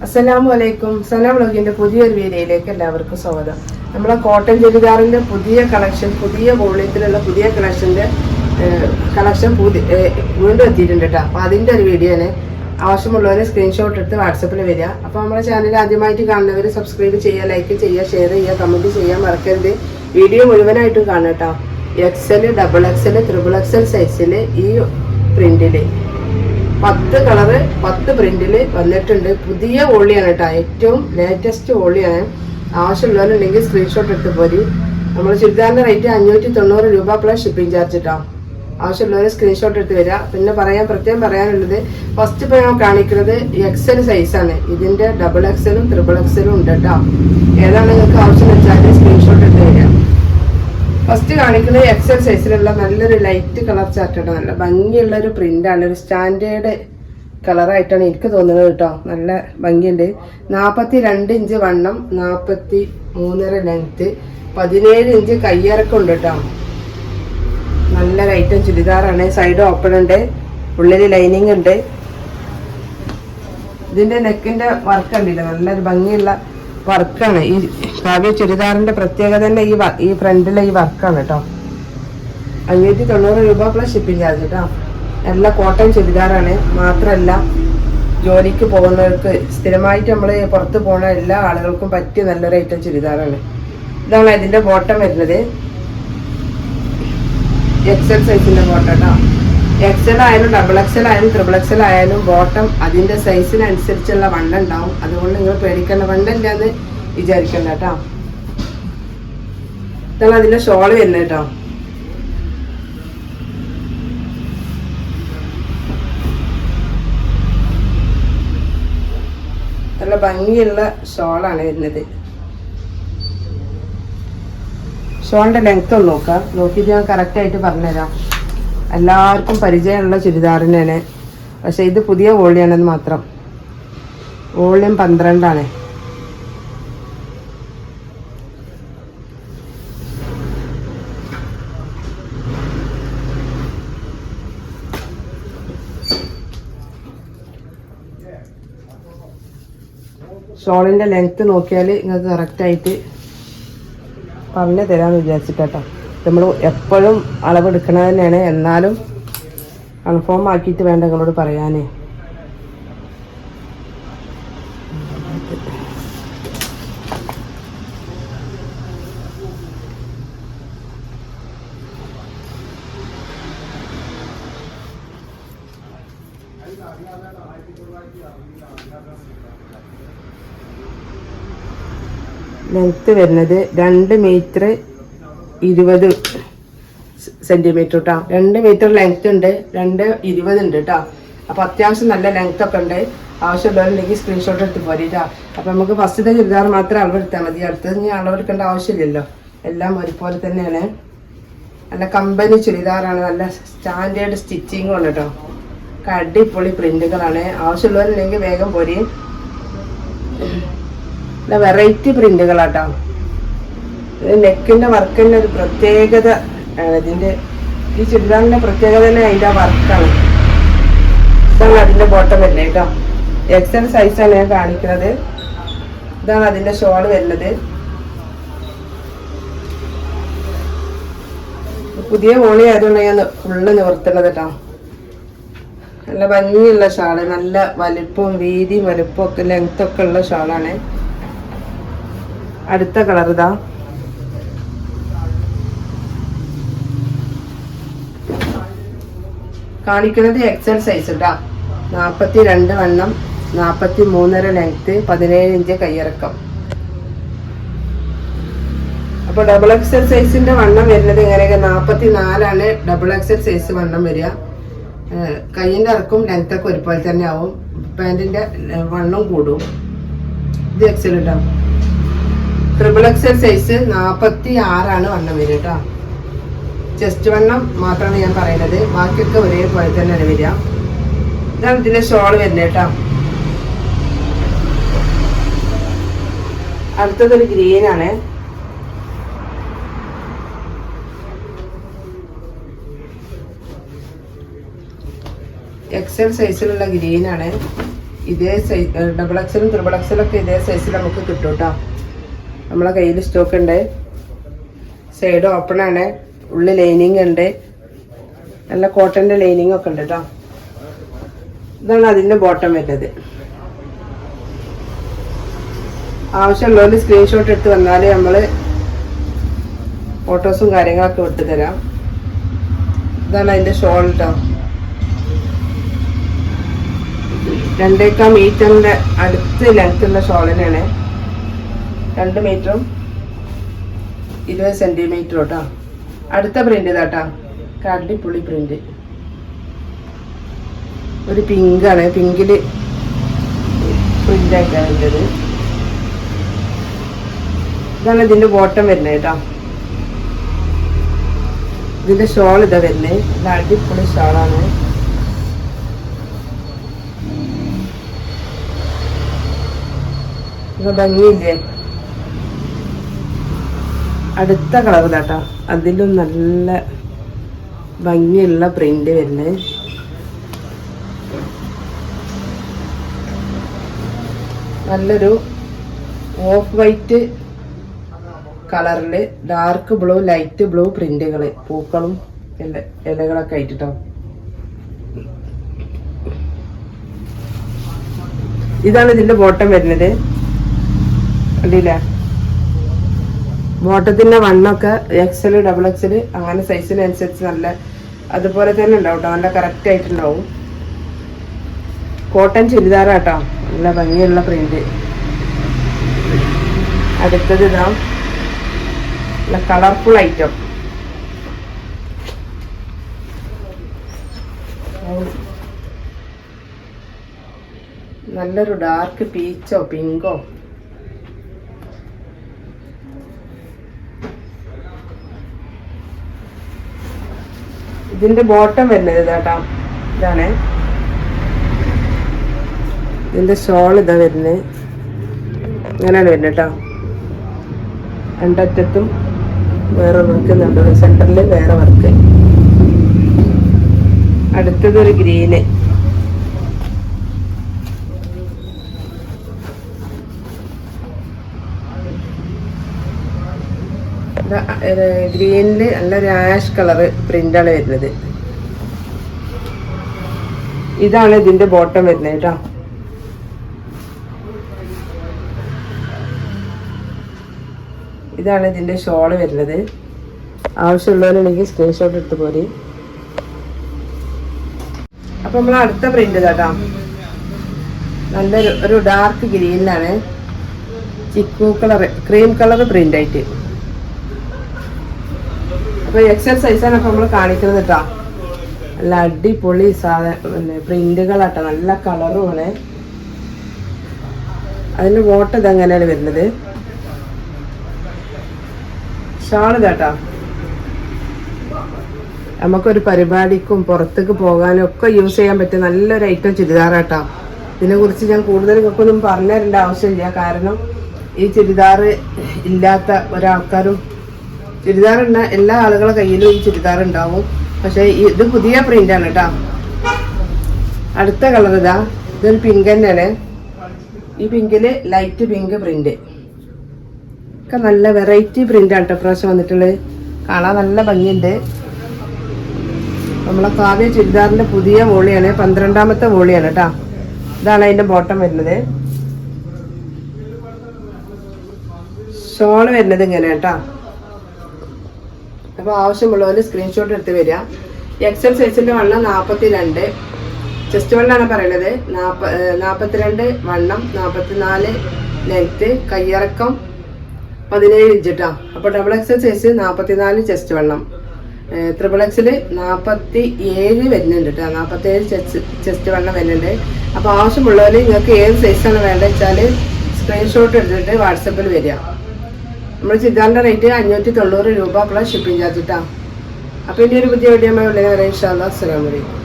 അസ്സലാമലൈക്കും. സന വ്ളോഗിന്റെ പുതിയൊരു വീഡിയോയിലേക്ക് എല്ലാവർക്കും സ്വാഗതം. നമ്മളെ കോട്ടൺ ചുരിദാറിന്റെ പുതിയ കളക്ഷൻ, പുതിയ വോളിയത്തിലുള്ള പുതിയ കളക്ഷൻ വീണ്ടും എത്തിയിട്ടുണ്ട് കേട്ടോ. അപ്പോൾ അതിൻ്റെ ഒരു വീഡിയോ ആണ്. ആവശ്യമുള്ളവരെ സ്ക്രീൻഷോട്ട് എടുത്ത് വാട്സപ്പിൽ വരിക. അപ്പോൾ നമ്മുടെ ചാനൽ ആദ്യമായിട്ട് കാണുന്നവർ സബ്സ്ക്രൈബ് ചെയ്യുക, ലൈക്ക് ചെയ്യുക, ഷെയർ ചെയ്യുക, കമൻറ്റ് ചെയ്യാൻ മറക്കരുത്. വീഡിയോ മുഴുവനായിട്ടും കാണുക കേട്ടോ. XL, XXL, XXL സൈസിൽ ഈ പ്രിന്റിൽ 10 കളറ് 10 പ്രിന്റിൽ വന്നിട്ടുണ്ട്. പുതിയ വോളിയാണ് കേട്ടോ, ഏറ്റവും ലേറ്റസ്റ്റ് വോളിയാണ്. ആവശ്യമുള്ളവരുണ്ടെങ്കിൽ സ്ക്രീൻഷോട്ട് എടുത്ത് പോരി. നമ്മൾ ചുരിദാറിൻ്റെ റേറ്റ് 590 രൂപ പ്ലസ് ഷിപ്പിംഗ് ചാർജ് കേട്ടോ. ആവശ്യമുള്ളവർ സ്ക്രീൻഷോട്ട് എടുത്ത് വരിക. പിന്നെ പ്രത്യേകം പറയാനുള്ളത്, ഫസ്റ്റ് ഇപ്പോൾ ഞാൻ കാണിക്കുന്നത് XL സൈസാണ്. ഇതിൻ്റെ XXL, XXL ഉണ്ട് കേട്ടോ. ഏതാണ് നിങ്ങൾക്ക് ആവശ്യം വെച്ചാൽ സ്ക്രീൻഷോട്ട് എടുത്ത് വരിക. ഫസ്റ്റ് കാണിക്കുന്നത് XL സൈസിലുള്ള നല്ലൊരു ലൈറ്റ് കളർ ചാർട്ടാണ്. നല്ല ഭംഗിയുള്ള ഒരു പ്രിന്റാണ്. ഒരു സ്റ്റാൻഡേർഡ് കളറായിട്ടാണ് എനിക്ക് തോന്നുന്നത് കേട്ടോ. നല്ല ഭംഗിയുണ്ട്. 42 ഇഞ്ച് വണ്ണം, 43.5 ലെങ്ത്ത്, 17 ഇഞ്ച് കയ്യിറക്കം ഉണ്ട് കേട്ടോ. നല്ലൊരു ഐറ്റം ചുരിദാറാണ്. സൈഡ് ഓപ്പൺ ഉണ്ട്, ഉള്ളിൽ ലൈനിങ് ഉണ്ട്. ഇതിന്റെ നെക്കിന്റെ വർക്ക് ഉണ്ടല്ലോ, നല്ലൊരു ഭംഗിയുള്ള വർക്കാണ്. ഈ കാവ്യ ചുരിദാറിന്റെ പ്രത്യേകത തന്നെ ഈ ഫ്രണ്ടിലെ ഈ വർക്കാണ് കേട്ടോ. 590 രൂപ പ്ലസ് ഷിപ്പിംഗ് ചാർജ് കേട്ടോ. നല്ല കോട്ടൺ ചുരിദാറാണ്. മാത്രമല്ല, ജോലിക്ക് പോകുന്നവർക്ക്, സ്ഥിരമായിട്ട് നമ്മൾ പുറത്ത് പോകുന്ന എല്ലാ ആളുകൾക്കും പറ്റിയ നല്ലൊരു ഐറ്റം ചുരിദാറാണ്. ഇതാണ് ഇതിന്റെ ബോട്ടം വരുന്നത്. XL സൈസിന്റെ ബോട്ടം കേട്ടോ. XL ആയാലും XXL ആയാലും XXL ആയാലും ബോട്ടം അതിന്റെ സൈസിനനുസരിച്ചുള്ള വണ്ണം ഉണ്ടാവും. അതുകൊണ്ട് നിങ്ങൾ പേടിക്കേണ്ട, വണ്ണമില്ലാന്ന് വിചാരിക്കണ്ട കേട്ടോ. ഇതാണ് അതിന്റെ ഷോള് വരുന്നത് കേട്ടോ. നല്ല ഭംഗിയുള്ള ഷോളാണ് വരുന്നത്. ഷോളിന്റെ ലെങ്ത് ഒന്ന് നോക്കാം. നോക്കിയിട്ട് ഞാൻ കറക്റ്റായിട്ട് പറഞ്ഞുതരാം. എല്ലാവർക്കും പരിചയമുള്ള ചുരിദാറിനാണ്, പക്ഷെ ഇത് പുതിയ വോളിയാണെന്ന് മാത്രം. വോളിയം 12 ഷോളിന്റെ ലെങ്ത് നോക്കിയാൽ നിങ്ങൾക്ക് കറക്റ്റായിട്ട് പറഞ്ഞു തരാമെന്ന് വിചാരിച്ചിട്ടോ. നമ്മൾ എപ്പോഴും അളവെടുക്കണത് തന്നെയാണ്, എന്നാലും കൺഫേം ആക്കിയിട്ട് വേണ്ട നിങ്ങളോട് പറയാനേ. ലെങ്ത്ത് വരുന്നത് 2 മീറ്റർ 20 സെന്റിമീറ്റർ കേട്ടോ. 2 മീറ്റർ ലെങ്ത് ഉണ്ട്, 2.20 ഉണ്ട് കേട്ടോ. അപ്പോൾ അത്യാവശ്യം നല്ല ലെങ്ത് ഒക്കെ ഉണ്ട്. ആവശ്യമുള്ളവരുണ്ടെങ്കിൽ സ്ക്രീൻഷോട്ട് എടുത്ത് പോരിട്ടോ. അപ്പോൾ നമുക്ക് ഫസ്റ്റത്തെ ചുരിദാർ മാത്രം അളവെടുത്താൽ മതി. അടുത്തത് ഞാൻ അളവെടുക്കേണ്ട ആവശ്യമില്ലല്ലോ, എല്ലാം ഒരുപോലെ തന്നെയാണ്. നല്ല കമ്പനി ചുരിദാറാണ്. നല്ല സ്റ്റാൻഡേർഡ് സ്റ്റിച്ചിങ്ങും ആണ് കേട്ടോ. അടിപൊളി പ്രിന്റുകളാണ്. ആവശ്യമുള്ളവരുണ്ടെങ്കിൽ വേഗം പോരി. നല്ല വെറൈറ്റി പ്രിന്റുകളാട്ടോ. നെക്കിന്റെ വർക്ക് തന്നെ ഒരു പ്രത്യേകത ആണ്. ഇതിന്റെ ഈ ചുരിദാറിന്റെ പ്രത്യേകത തന്നെ അതിന്റെ വർക്കാണ്. ഇതാണ് അതിന്റെ ബോട്ടം വരുന്നത് കേട്ടോ. XL സൈസാണ് ഞാൻ കാണിക്കുന്നത്. ഇതാണ് അതിന്റെ ഷോൾ വരുന്നത്. പുതിയ വോളി ആയതുകൊണ്ട് ഞാൻ ഫുള്ള് നിവർത്തുന്നത് കേട്ടോ. നല്ല ഭംഗിയുള്ള ഷാള്, നല്ല വലിപ്പവും വീതിയും വലുപ്പവും ഒക്കെ ലെങ്ത് ഒക്കെ ഉള്ള ഷാളാണ്. അടുത്ത കളർ ഇതാ. കാണിക്കുന്നത് XL സൈസ് കേട്ടോ. 42 വണ്ണം, 43.5 ലെങ്ത്ത്, 17 ഇഞ്ച് കയ്യിറക്കം. അപ്പോൾ XXL സൈസിന്റെ വണ്ണം വരുന്നത് ഇങ്ങനെയൊക്കെ 44 XXL സൈസ് വണ്ണം വരിക. കയ്യിന്റെ ഇറക്കും ലെങ്ത് ഒക്കെ ഒരുപോലെ തന്നെ ആവും. പാൻറ്റിന്റെ വണ്ണം കൂടും. ഇത് XL കേട്ടോ. XXL സൈസ് 46 വണ്ണം വരും കേട്ടോ. ചെസ്റ്റ് വണ്ണം മാത്രമാണ് ഞാൻ പറയുന്നത്, ബാക്കിയൊക്കെ ഒരേപോലെ തന്നെയാണ് വരിക. ഇതാണ് ഇതിന്റെ ഷോൾ വരുന്നത് കേട്ടോ. അടുത്തതൊരു ഗ്രീനാണ്. XL സൈസിലുള്ള ഗ്രീനാണ്. ഇതേ സൈസ് ഡബിൾ എക്സലും ത്രിബിൾ എക്സലൊക്കെ ഇതേ സൈസിൽ നമുക്ക് കിട്ടും കേട്ടോ. നമ്മളെ കയ്യിൽ സ്റ്റോക്ക് ഉണ്ട്. സൈഡ് ഓപ്പൺ ആണ്, ഉള്ളിൽ ലൈനിങ് ഉണ്ട്, നല്ല കോട്ടൻ്റെ ലൈനിങ് ഒക്കെ ഉണ്ട് കേട്ടോ. ഇതാണ് അതിൻ്റെ ബോട്ടം വരുന്നത്. ആവശ്യമുള്ളവർ സ്ക്രീൻഷോട്ട് എടുത്ത് വന്നാൽ നമ്മൾ ഫോട്ടോസും കാര്യങ്ങളൊക്കെ വിട്ടു തരാം. ഇതാണ് അതിൻ്റെ ഷോൾ കേട്ടോ. 2 മീറ്ററിൻ്റെ അടുത്ത് ലെങ്ത്തുള്ള ഷോളിനാണ്. 2 മീറ്ററും 20 സെൻറ്റിമീറ്ററും കേട്ടോ. അടുത്ത പ്രിന്റ് ഇതാട്ടോ, അടിപൊളി പ്രിന്റ്. ഒരു പിങ്കാണ്, പിങ്കിൽ പ്രിൻ്റായിട്ടാണ് ഉള്ളത്. ഇതാണ് ഇതിൻ്റെ ബോട്ടം വരുന്നത് കേട്ടോ. ഇതിൻ്റെ ഷോൾ ഇതാ വരുന്നത്. ഇത് അടിപൊളി ഷോളാണ്. ഭംഗിയില്ലേ? അടുത്ത കളർ ഇതാട്ടോ, അതിലും നല്ല ഭംഗിയുള്ള പ്രിന്റ് വരുന്നത്. നല്ലൊരു ഓഫ് വൈറ്റ് കളറിൽ ഡാർക്ക് ബ്ലൂ ലൈറ്റ് ബ്ലൂ പ്രിന്റുകൾ, പൂക്കളും ഇലകളൊക്കെ ആയിട്ടോ. ഇതാണ് ഇതിന്റെ ബോട്ടം വരുന്നത്. കണ്ടില്ലേ? ബോട്ടത്തിന്റെ വണ്ണൊക്കെ XL XXL അങ്ങനെ സൈസിനനുസരിച്ച് നല്ല അതുപോലെ തന്നെ ഉണ്ടാവും കേട്ടോ. നല്ല കറക്റ്റ് ആയിട്ടുണ്ടാവും. കോട്ടൺ ചുരിദാറാട്ടോ, നല്ല ഭംഗിയുള്ള പ്രിന്റ്. അടുത്തത് ഇതാ നല്ല കളർഫുൾ ഐറ്റം. നല്ലൊരു ഡാർക്ക് പീച്ചോ പിങ്കോ. ഇതിന്റെ ബോട്ടം വരുന്നത് ഇതാട്ടോ, ഇതാണ്. ഇതിന്റെ ഷോൾ ഇതാ വരുന്നത്. ഇങ്ങനെയാണ് വരുന്നത് കേട്ടോ. രണ്ടറ്റത്തും വേറെ വർക്ക് ഉണ്ട്, സെന്ററിൽ വേറെ വർക്ക്. അടുത്തത് ഒരു ഗ്രീന്. ഗ്രീനില് നല്ലൊരു ആഷ് കളറ് പ്രിന്റാണ് വരുന്നത്. ഇതാണ് ഇതിന്റെ ബോട്ടം വരുന്നത് കേട്ടോ. ഇതാണ് ഇതിന്റെ ഷോള് വരുന്നത്. ആവശ്യമുള്ളവരുണ്ടെങ്കിൽ സ്ക്രീൻഷോട്ട് എടുത്ത് പോരി. അപ്പൊ നമ്മൾ അടുത്ത പ്രിന്റ് കേട്ടോ, നല്ലൊരു ഒരു ഡാർക്ക് ഗ്രീനിലാണ് ചിക്കു കളർ ക്രീം കളർ പ്രിന്റ് ആയിട്ട്. അപ്പൊ XL സൈസാണ് അപ്പൊ നമ്മൾ കാണിക്കുന്നത് കേട്ടോ. നല്ല അടിപൊളി പ്രിന്റുകളാട്ടോ, നല്ല കളറുമാണ്. അതിന്റെ ബോട്ടം ഇതങ്ങനെയാണ് വരുന്നത്. ഷാൾ ഇതാട്ടോ, നമുക്കൊരു പരിപാടിക്കും പുറത്തേക്ക് പോകാനും ഒക്കെ യൂസ് ചെയ്യാൻ പറ്റിയ നല്ലൊരു ഐറ്റം ചുരിദാറാട്ടോ. ഇതിനെക്കുറിച്ച് ഞാൻ കൂടുതൽ നിങ്ങൾക്കൊന്നും പറഞ്ഞു തരേണ്ട ആവശ്യമില്ല. കാരണം ഈ ചുരിദാർ ഇല്ലാത്ത ഒരാൾക്കാരും, ചുരിദാർ എല്ലാ ആളുകളുടെ കയ്യിലും ഈ ചുരിദാർ ഉണ്ടാവും. പക്ഷെ ഇത് പുതിയ പ്രിന്റാണ് കേട്ടോ. അടുത്ത കളർ ഇതാ, ഇതൊരു പിങ്ക് തന്നെയാണ്. ഈ പിങ്കില് ലൈറ്റ് പിങ്ക് പ്രിന്റ് ഒക്കെ നല്ല വെറൈറ്റി പ്രിന്റാണ് കേട്ടോ പ്രാവശ്യം വന്നിട്ടുള്ളത്. കാണാൻ നല്ല ഭംഗിയുണ്ട്. നമ്മളെ കാവ്യ ചുരിദാറിന്റെ പുതിയ വോളിയാണ്, 12ാമത്തെ വോളിയാണ് കേട്ടോ. ഇതാണ് അതിന്റെ ബോട്ടം വരുന്നത്. ഷോള് വരുന്നത് ഇങ്ങനെ കേട്ടോ. അപ്പൊ ആവശ്യമുള്ളവര് സ്ക്രീൻഷോട്ട് എടുത്ത് വരിക. XL സൈസിന്റെ വണ്ണം 42, ചെസ്റ്റ് വണ്ണാണ് പറയുന്നത്. 42 വണ്ണം, 44 ലെങ്ത്ത്, കയ്യിറക്കം 17 ഇഞ്ച് കേട്ടോ. അപ്പോൾ ഡബിൾ XL സൈസ് 44 ചെസ്റ്റ് വണ്ണം, ത്രിബിൾ XL 47 വരുന്നുണ്ട് കേട്ടോ. 47 ചെസ്റ്റ് വണ്ണം വരുന്നുണ്ട്. അപ്പോൾ ആവശ്യമുള്ളവർ നിങ്ങൾക്ക് ഏത് സൈസാണ് വേണ്ടത് വെച്ചാൽ സ്ക്രീൻഷോട്ട് എടുത്തിട്ട് വാട്സപ്പിൽ വരിക. നമ്മൾ ചുരിദാറിൻ്റെ റേറ്റ് 590 രൂപ പ്ലസ് ഷിപ്പിംഗ് ചാർജ് കേട്ടോ. അപ്പോൾ ഇനി ഒരു പുതിയ വീഡിയോ ഉള്ളതിനെ വരെ ഇൻഷാ അല്ലാഹ്. അസ്സലാമു അലൈക്കും.